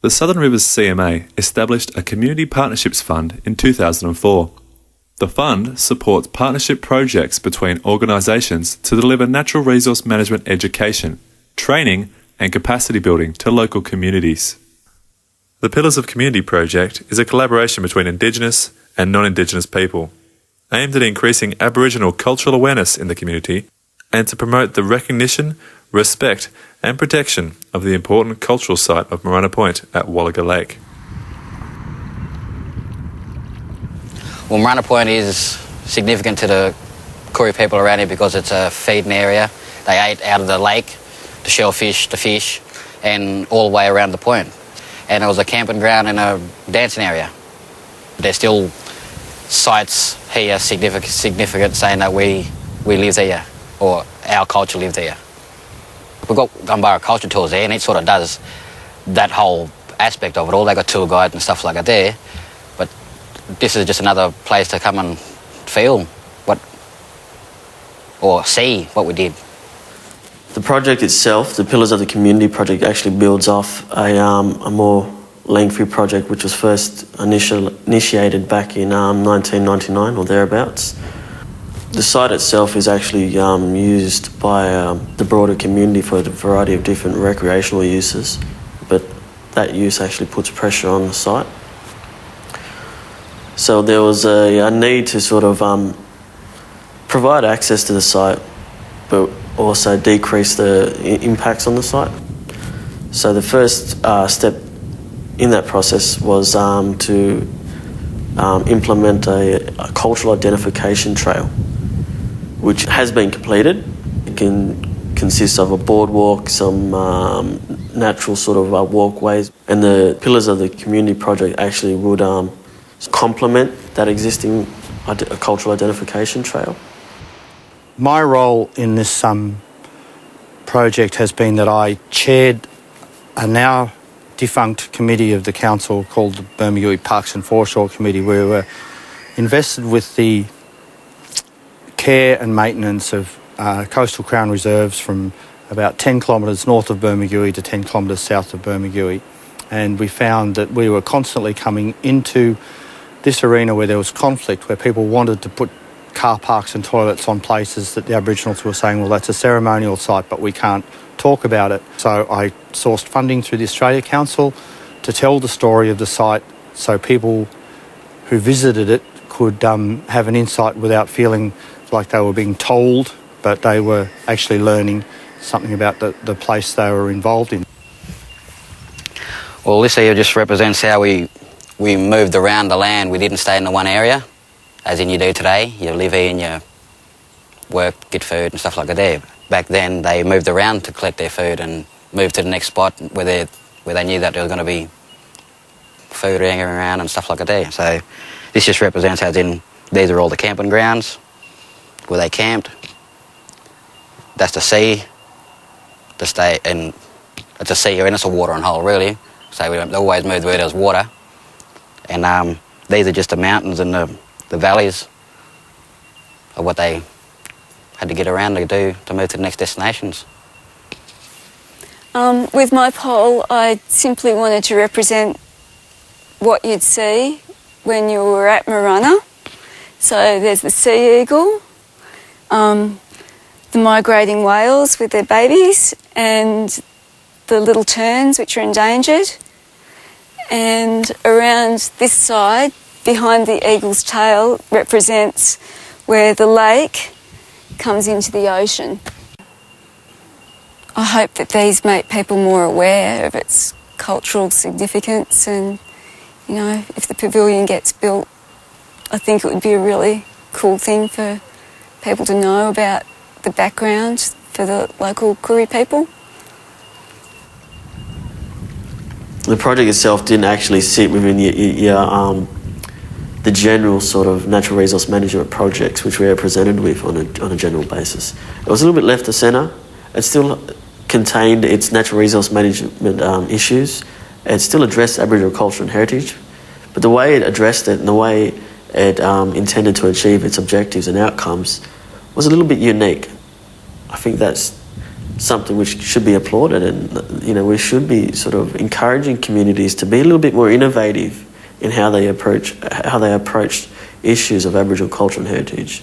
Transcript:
The Southern Rivers CMA established a Community Partnerships Fund in 2004. The fund supports partnership projects between organisations to deliver natural resource management education, training and capacity building to local communities. The Pillars of Community project is a collaboration between Indigenous and non-Indigenous people, aimed at increasing Aboriginal cultural awareness in the community and to promote the recognition, respect and protection of the important cultural site of Murunna Point at Wallaga Lake. Well, Murunna Point is significant to the Koori people around here because it's a feeding area. They ate out of the lake, the shellfish, the fish, and all the way around the point. And it was a camping ground and a dancing area. There's still sites here significant saying that we live there, or our culture lived there. We've got Gumbara culture tours there, and it sort of does that whole aspect of it all. They got tour guides and stuff like that there, but this is just another place to come and feel what, or see what we did. The project itself, the Pillars of the Community project, actually builds off a more lengthy project which was first initiated back in 1999 or thereabouts. The site itself is actually used by the broader community for a variety of different recreational uses, but that use actually puts pressure on the site. So there was a need to sort of provide access to the site, but also decrease the impacts on the site. So the first step in that process was to implement a cultural identification trail, which has been completed. It can consist of a boardwalk, some natural sort of walkways, and the Pillars of the Community project actually would complement that existing cultural identification trail. My role in this project has been that I chaired a now defunct committee of the council called the Bermagui Parks and Foreshore Committee, where we were invested with the care and maintenance of coastal crown reserves from about 10 kilometres north of Bermagui to 10 kilometres south of Bermagui. And we found that we were constantly coming into this arena where there was conflict, where people wanted to put car parks and toilets on places that the Aboriginals were saying, well, that's a ceremonial site, but we can't talk about it. So I sourced funding through the Australia Council to tell the story of the site so people who visited it could have an insight without feeling like they were being told, but they were actually learning something about the place they were involved in. Well, this here just represents how we moved around the land. We didn't stay in the one area, as in you do today. You live here and you work, get food and stuff like that there. Back then they moved around to collect their food and moved to the next spot where they knew that there was going to be food hanging around and stuff like that there. So this just represents as in these are all the camping grounds where they camped. That's the sea, and it's a sea here and it's a watering hole really. So we always moved where there was water. And these are just the mountains and the valleys of what they had to get around to do to move to the next destinations. With my poll, I simply wanted to represent what you'd see when you were at Murunna. So there's the sea eagle, the migrating whales with their babies, and the little terns which are endangered. And around this side, behind the eagle's tail, represents where the lake comes into the ocean. I hope that these make people more aware of its cultural significance, and, you know, if the pavilion gets built, I think it would be a really cool thing for people to know about the background for the local Koori people. The project itself didn't actually sit within the general sort of natural resource management projects which we are presented with on a general basis. It was a little bit left of centre. It still contained its natural resource management issues. It still addressed Aboriginal culture and heritage, but the way it addressed it and the way it intended to achieve its objectives and outcomes was a little bit unique. I think that's something which should be applauded, and you know, we should be sort of encouraging communities to be a little bit more innovative in how they approach issues of Aboriginal culture and heritage.